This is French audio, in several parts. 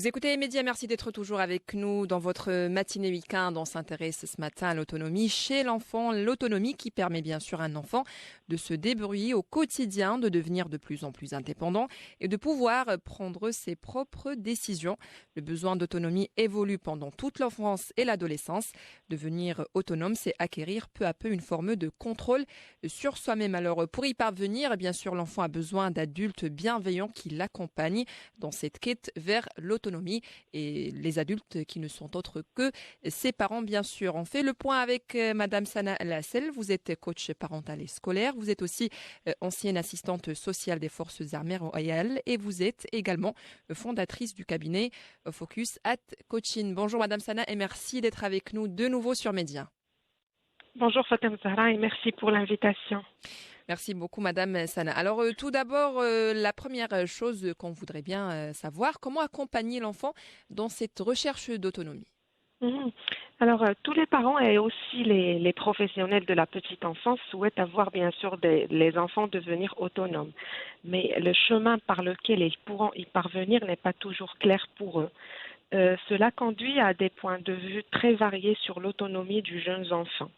Vous écoutez les médias, merci d'être toujours avec nous dans votre matinée week-end. On s'intéresse ce matin à l'autonomie chez l'enfant. L'autonomie qui permet bien sûr à un enfant de se débrouiller au quotidien, de devenir de plus en plus indépendant et de pouvoir prendre ses propres décisions. Le besoin d'autonomie évolue pendant toute l'enfance et l'adolescence. Devenir autonome, c'est acquérir peu à peu une forme de contrôle sur soi-même. Alors pour y parvenir, bien sûr, l'enfant a besoin d'adultes bienveillants qui l'accompagnent dans cette quête vers l'autonomie et les adultes qui ne sont autres que ses parents, bien sûr. On fait le point avec Madame Sana Lassel. Vous êtes coach parental et scolaire. Vous êtes aussi ancienne assistante sociale des forces armées royales et vous êtes également fondatrice du cabinet Focus at Coaching. Bonjour Madame Sana et merci d'être avec nous de nouveau sur Média. Bonjour Fatem Zahra et merci pour l'invitation. Merci beaucoup, Madame Sana. Alors, tout d'abord, la première chose qu'on voudrait bien savoir, comment accompagner l'enfant dans cette recherche d'autonomie? Mhm. Alors, tous les parents et aussi les professionnels de la petite enfance souhaitent avoir bien sûr les enfants devenir autonomes. Mais le chemin par lequel ils pourront y parvenir n'est pas toujours clair pour eux. Cela conduit à des points de vue très variés sur l'autonomie du jeune enfant.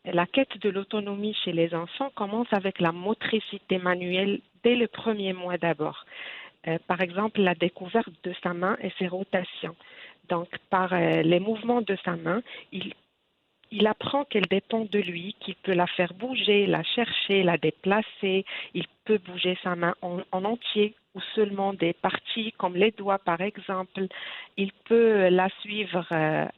La quête de l'autonomie chez les enfants commence avec la motricité manuelle dès le premier mois d'abord. Par exemple, la découverte de sa main et ses rotations. Donc, par les mouvements de sa main, il apprend qu'elle dépend de lui, qu'il peut la faire bouger, la chercher, la déplacer. Il peut bouger sa main en entier ou seulement des parties comme les doigts par exemple. Il peut la suivre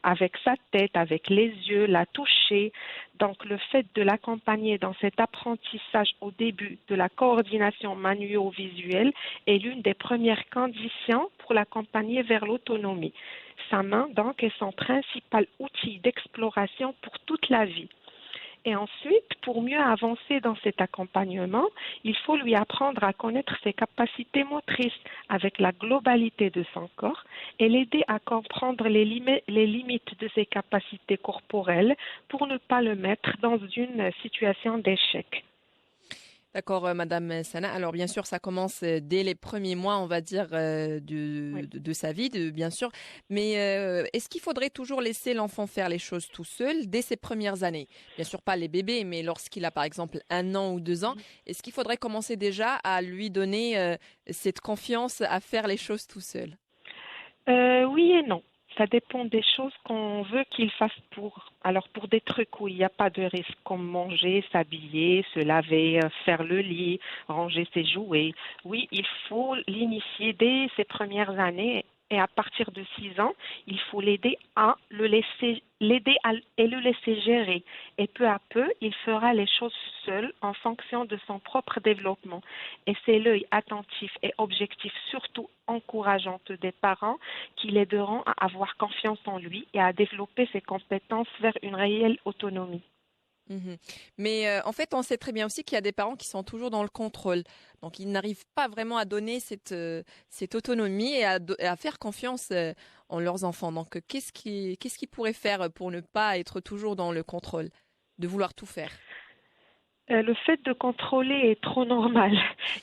avec sa tête, avec les yeux, la toucher. Donc le fait de l'accompagner dans cet apprentissage au début de la coordination manuo-visuelle est l'une des premières conditions pour l'accompagner vers l'autonomie. Sa main, donc, est son principal outil d'exploration pour toute la vie. Et ensuite, pour mieux avancer dans cet accompagnement, il faut lui apprendre à connaître ses capacités motrices avec la globalité de son corps et l'aider à comprendre les limites de ses capacités corporelles pour ne pas le mettre dans une situation d'échec. D'accord, Madame Sana. Alors, bien sûr, ça commence dès les premiers mois, on va dire, Oui. de sa vie, bien sûr. Mais est-ce qu'il faudrait toujours laisser l'enfant faire les choses tout seul dès ses premières années? Bien sûr, pas les bébés, mais lorsqu'il a, par exemple, 1 an ou 2 ans, est-ce qu'il faudrait commencer déjà à lui donner cette confiance à faire les choses tout seul? Oui et non. Ça dépend des choses qu'on veut qu'il fasse pour. Alors pour des trucs où il n'y a pas de risque, comme manger, s'habiller, se laver, faire le lit, ranger ses jouets. Oui, il faut l'initier dès ses premières années et à partir de 6 ans, il faut l'aider et le laisser gérer. Et peu à peu, il fera les choses seul en fonction de son propre développement. Et c'est l'œil attentif et objectif, surtout encourageante des parents, qui l'aideront à avoir confiance en lui et à développer ses compétences vers une réelle autonomie. Mhm. Mais en fait, on sait très bien aussi qu'il y a des parents qui sont toujours dans le contrôle. Donc, ils n'arrivent pas vraiment à donner cette autonomie et et à faire confiance en leurs enfants. Donc, qu'est-ce qu'ils pourraient faire pour ne pas être toujours dans le contrôle, de vouloir tout faire? Le fait de contrôler est trop normal.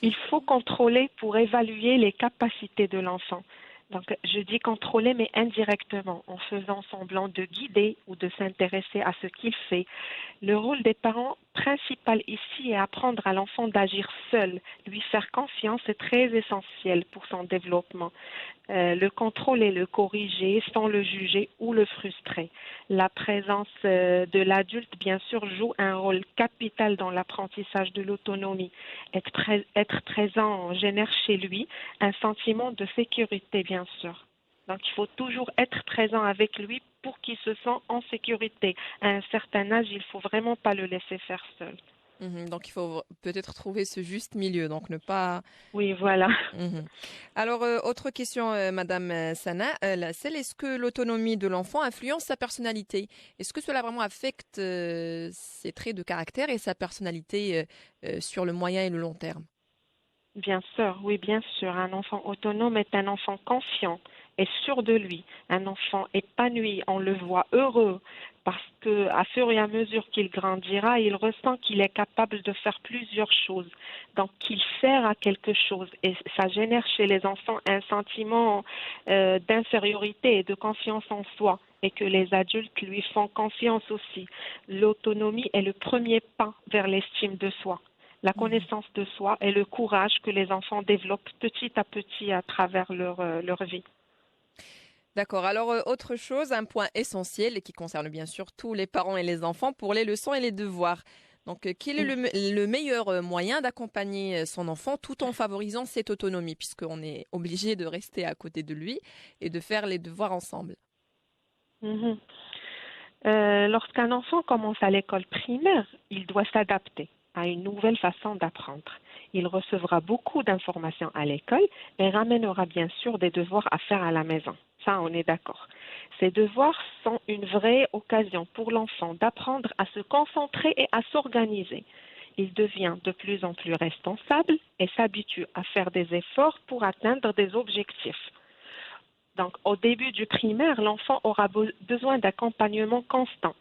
Il faut contrôler pour évaluer les capacités de l'enfant. Donc, je dis contrôler, mais indirectement, en faisant semblant de guider ou de s'intéresser à ce qu'il fait. Le rôle des parents principal ici est apprendre à l'enfant d'agir seul. Lui faire confiance est très essentiel pour son développement. Le contrôle et le corriger sans le juger ou le frustrer. La présence de l'adulte, bien sûr, joue un rôle capital dans l'apprentissage de l'autonomie. Être présent génère chez lui un sentiment de sécurité, bien sûr. Donc, il faut toujours être présent avec lui pour qu'il se sente en sécurité. À un certain âge, il ne faut vraiment pas le laisser faire seul. Mhm. Donc, il faut peut-être trouver ce juste milieu. Donc, ne pas. Oui, voilà. Mhm. Alors, autre question, Madame Sana, est-ce que l'autonomie de l'enfant influence sa personnalité? Est-ce que cela vraiment affecte ses traits de caractère et sa personnalité sur le moyen et le long terme? Bien sûr, oui, bien sûr. Un enfant autonome est un enfant confiant est sûr de lui, un enfant épanoui, on le voit heureux parce que à fur et à mesure qu'il grandira, il ressent qu'il est capable de faire plusieurs choses, donc qu'il sert à quelque chose et ça génère chez les enfants un sentiment d'infériorité et de confiance en soi et que les adultes lui font confiance aussi. L'autonomie est le premier pas vers l'estime de soi, la connaissance de soi et le courage que les enfants développent petit à petit à travers leur vie. D'accord. Alors, autre chose, un point essentiel et qui concerne bien sûr tous les parents et les enfants pour les leçons et les devoirs. Donc, quel est le meilleur moyen d'accompagner son enfant tout en favorisant cette autonomie, puisqu'on est obligé de rester à côté de lui et de faire les devoirs ensemble? Mhm. Lorsqu'un enfant commence à l'école primaire, il doit s'adapter à une nouvelle façon d'apprendre. Il recevra beaucoup d'informations à l'école et ramènera bien sûr des devoirs à faire à la maison. Ça, on est d'accord. Ces devoirs sont une vraie occasion pour l'enfant d'apprendre à se concentrer et à s'organiser. Il devient de plus en plus responsable et s'habitue à faire des efforts pour atteindre des objectifs. Donc, au début du primaire, l'enfant aura besoin d'accompagnement constant.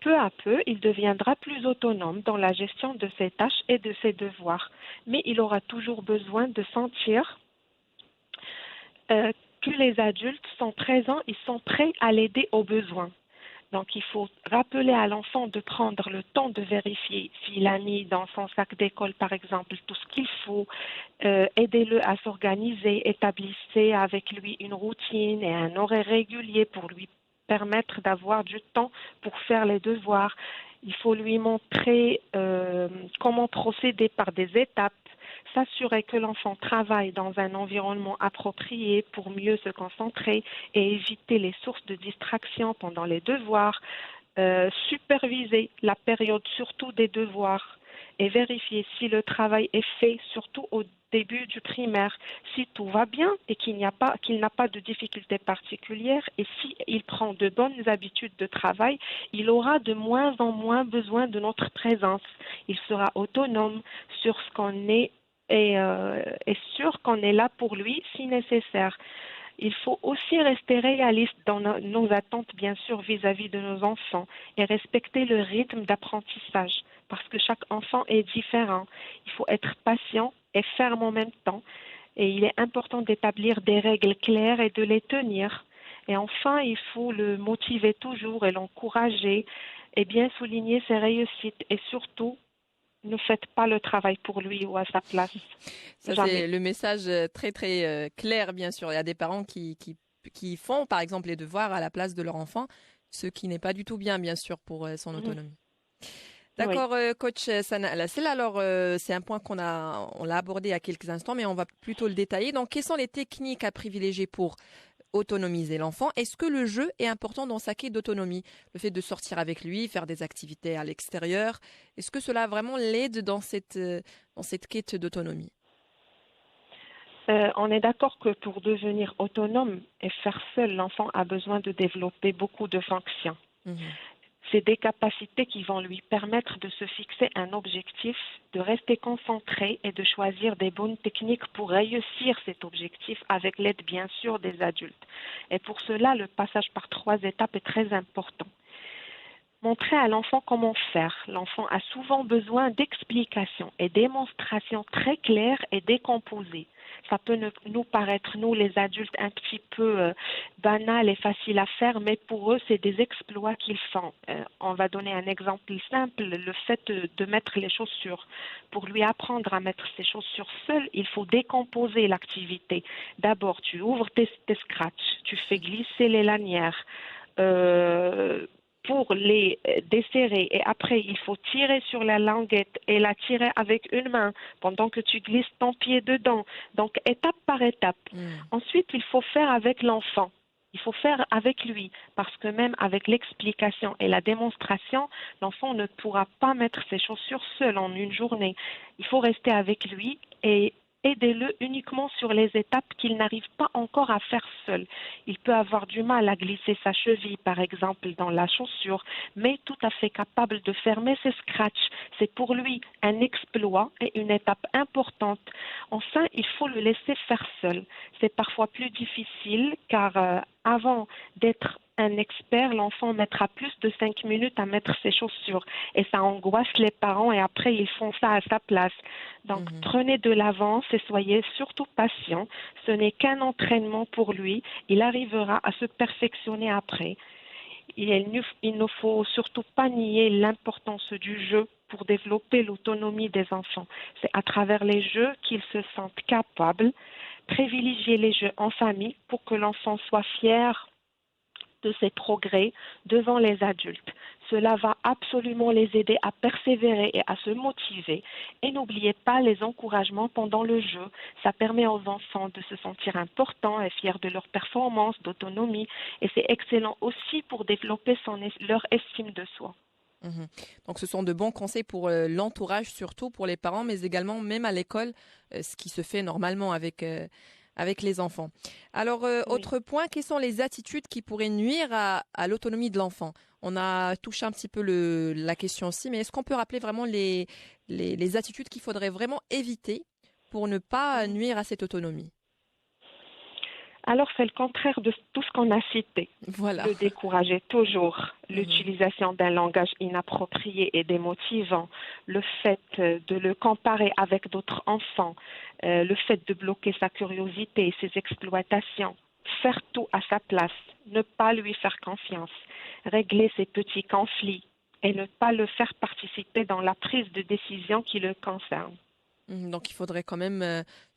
Peu à peu, il deviendra plus autonome dans la gestion de ses tâches et de ses devoirs, mais il aura toujours besoin de sentir euh, que les adultes sont présents et sont prêts à l'aider aux besoins. Donc, il faut rappeler à l'enfant de prendre le temps de vérifier s'il a mis dans son sac d'école, par exemple, tout ce qu'il faut. Aidez-le à s'organiser, établissez avec lui une routine et un horaire régulier pour lui permettre d'avoir du temps pour faire les devoirs. Il faut lui montrer comment procéder par des étapes, s'assurer que l'enfant travaille dans un environnement approprié pour mieux se concentrer et éviter les sources de distraction pendant les devoirs, superviser la période surtout des devoirs et vérifier si le travail est fait, surtout au début du primaire, si tout va bien et qu'il n'a pas de difficultés particulières et s'il prend de bonnes habitudes de travail, il aura de moins en moins besoin de notre présence. Il sera autonome sur ce qu'on est et sûr qu'on est là pour lui si nécessaire. Il faut aussi rester réaliste dans nos attentes, bien sûr, vis-à-vis de nos enfants et respecter le rythme d'apprentissage parce que chaque enfant est différent. Il faut être patient et ferme en même temps et il est important d'établir des règles claires et de les tenir. Et enfin, il faut le motiver toujours et l'encourager et bien souligner ses réussites et surtout ne faites pas le travail pour lui ou à sa place. Ça, Jamais. c'est le message très, très clair, bien sûr. Il y a des parents qui font, par exemple, les devoirs à la place de leur enfant, ce qui n'est pas du tout bien, bien sûr, pour son Mhm. autonomie. Oui. D'accord, coach Sana Alassel. Alors, c'est un point on l'a abordé il y a quelques instants, mais on va plutôt le détailler. Donc, quelles sont les techniques à privilégier pour autonomiser l'enfant? Est-ce que le jeu est important dans sa quête d'autonomie? Le fait de sortir avec lui, faire des activités à l'extérieur, est-ce que cela vraiment l'aide dans cette quête d'autonomie? On est d'accord que pour devenir autonome et faire seul, l'enfant a besoin de développer beaucoup de fonctions. Mhm. C'est des capacités qui vont lui permettre de se fixer un objectif, de rester concentré et de choisir des bonnes techniques pour réussir cet objectif avec l'aide bien sûr des adultes. Et pour cela, le passage par 3 étapes est très important. Montrer à l'enfant comment faire. L'enfant a souvent besoin d'explications et démonstrations très claires et décomposées. Ça peut nous paraître, nous les adultes, un petit peu banal et facile à faire, mais pour eux, c'est des exploits qu'ils font. On va donner un exemple simple, le fait de mettre les chaussures. Pour lui apprendre à mettre ses chaussures seul, il faut décomposer l'activité. D'abord, tu ouvres tes scratchs, tu fais glisser les lanières. Euh, pour les desserrer et après il faut tirer sur la languette et la tirer avec une main pendant que tu glisses ton pied dedans. Donc étape par étape. Mm. Ensuite, il faut faire avec l'enfant. Il faut faire avec lui parce que même avec l'explication et la démonstration, l'enfant ne pourra pas mettre ses chaussures seul en une journée. Il faut rester avec lui et aidez-le uniquement sur les étapes qu'il n'arrive pas encore à faire seul. Il peut avoir du mal à glisser sa cheville, par exemple, dans la chaussure, mais tout à fait capable de fermer ses scratchs. C'est pour lui un exploit et une étape importante. Enfin, il faut le laisser faire seul. C'est parfois plus difficile car avant d'être un expert, l'enfant mettra plus de 5 minutes à mettre ses chaussures et ça angoisse les parents et après ils font ça à sa place. Donc Mhm. prenez de l'avance et soyez surtout patient. Ce n'est qu'un entraînement pour lui. Il arrivera à se perfectionner après. Il ne faut surtout pas nier l'importance du jeu pour développer l'autonomie des enfants. C'est à travers les jeux qu'ils se sentent capables. Privilégier les jeux en famille pour que l'enfant soit fier de ses progrès devant les adultes. Cela va absolument les aider à persévérer et à se motiver. Et n'oubliez pas les encouragements pendant le jeu. Ça permet aux enfants de se sentir importants et fiers de leur performance, d'autonomie. Et c'est excellent aussi pour développer leur estime de soi. Mhm. Donc, ce sont de bons conseils pour l'entourage, surtout pour les parents, mais également même à l'école, ce qui se fait normalement avec les enfants. Alors, Oui. autre point, quelles sont les attitudes qui pourraient nuire à l'autonomie de l'enfant? On a touché un petit peu la question aussi, mais est-ce qu'on peut rappeler vraiment les attitudes qu'il faudrait vraiment éviter pour ne pas nuire à cette autonomie? Alors, c'est le contraire de tout ce qu'on a cité. Voilà. Le décourager toujours, Mhm. l'utilisation d'un langage inapproprié et démotivant, le fait de le comparer avec d'autres enfants, le fait de bloquer sa curiosité et ses exploitations, faire tout à sa place, ne pas lui faire confiance, régler ses petits conflits et ne pas le faire participer dans la prise de décision qui le concerne. Donc, il faudrait quand même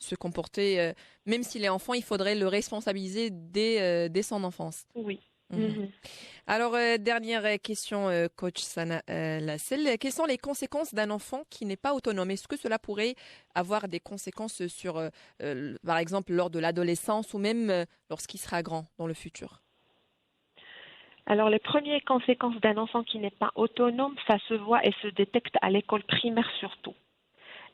se comporter, même s'il est enfant, il faudrait le responsabiliser dès son enfance. Oui. Mhm. Mhm. Alors, dernière question, coach Sana Lassel. Quelles sont les conséquences d'un enfant qui n'est pas autonome? Est-ce que cela pourrait avoir des conséquences sur, par exemple, lors de l'adolescence ou même lorsqu'il sera grand dans le futur? Alors, les premières conséquences d'un enfant qui n'est pas autonome, ça se voit et se détecte à l'école primaire surtout.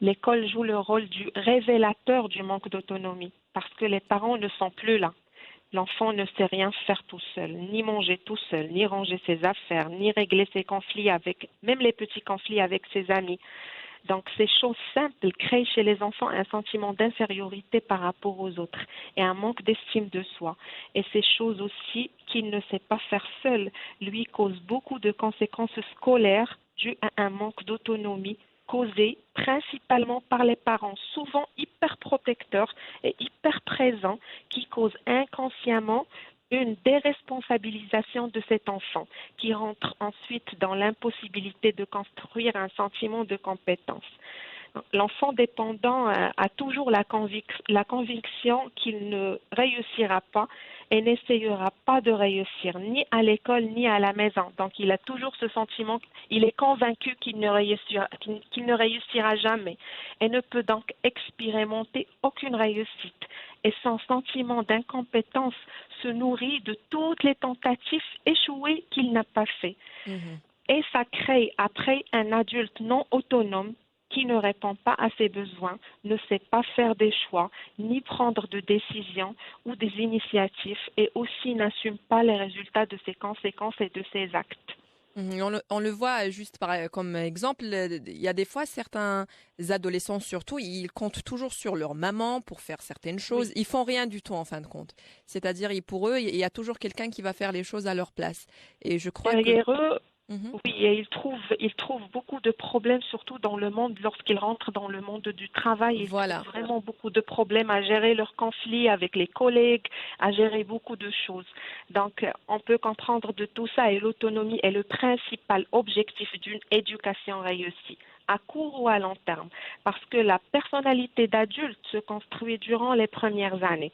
L'école joue le rôle du révélateur du manque d'autonomie parce que les parents ne sont plus là. L'enfant ne sait rien faire tout seul, ni manger tout seul, ni ranger ses affaires, ni régler ses conflits avec, même les petits conflits avec ses amis. Donc, ces choses simples créent chez les enfants un sentiment d'infériorité par rapport aux autres et un manque d'estime de soi. Et ces choses aussi qu'il ne sait pas faire seul lui causent beaucoup de conséquences scolaires dues à un manque d'autonomie causé principalement par les parents, souvent hyper protecteurs et hyper présents, qui causent inconsciemment une déresponsabilisation de cet enfant qui rentre ensuite dans l'impossibilité de construire un sentiment de compétence. L'enfant dépendant a toujours la conviction qu'il ne réussira pas et n'essayera pas de réussir ni à l'école ni à la maison. Donc il a toujours ce sentiment, il est convaincu qu'il ne réussira jamais et ne peut donc expérimenter aucune réussite. Et son sentiment d'incompétence se nourrit de toutes les tentatives échouées qu'il n'a pas fait. Mhm. Et ça crée après un adulte non autonome qui ne répond pas à ses besoins, ne sait pas faire des choix, ni prendre de décisions ou des initiatives et aussi n'assume pas les résultats de ses conséquences et de ses actes. Mhm. On le voit juste comme exemple, il y a des fois certains adolescents surtout, ils comptent toujours sur leur maman pour faire certaines choses. Oui. Ils font rien du tout en fin de compte. C'est-à-dire, pour eux, il y a toujours quelqu'un qui va faire les choses à leur place. Et je crois que... Derrière eux, Mhm. oui, et ils trouvent beaucoup de problèmes, surtout dans le monde, lorsqu'ils rentrent dans le monde du travail, ils trouvent Voilà. vraiment beaucoup de problèmes à gérer leurs conflits avec les collègues, à gérer beaucoup de choses. Donc, on peut comprendre de tout ça et l'autonomie est le principal objectif d'une éducation réussie à court ou à long terme, parce que la personnalité d'adulte se construit durant les premières années.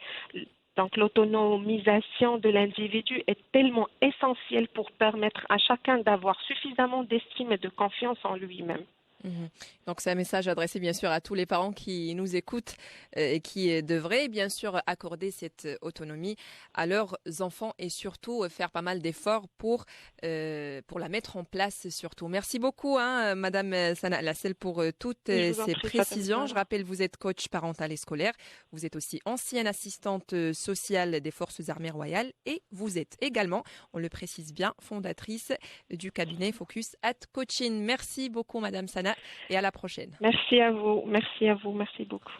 Donc, l'autonomisation de l'individu est tellement essentielle pour permettre à chacun d'avoir suffisamment d'estime et de confiance en lui-même. Mhm. Donc c'est un message adressé bien sûr à tous les parents qui nous écoutent et qui devraient bien sûr accorder cette autonomie à leurs enfants et surtout faire pas mal d'efforts pour la mettre en place surtout. Merci beaucoup Madame Sana Lassel pour toutes Je vous en ces prie, Fatem précisions. Je Zahra. rappelle, vous êtes coach parental et scolaire, vous êtes aussi ancienne assistante sociale des Forces armées royales et vous êtes également, on le précise bien, fondatrice du cabinet Focus at Coaching. Merci beaucoup Madame Sana et à la prochaine. Merci à vous, merci beaucoup.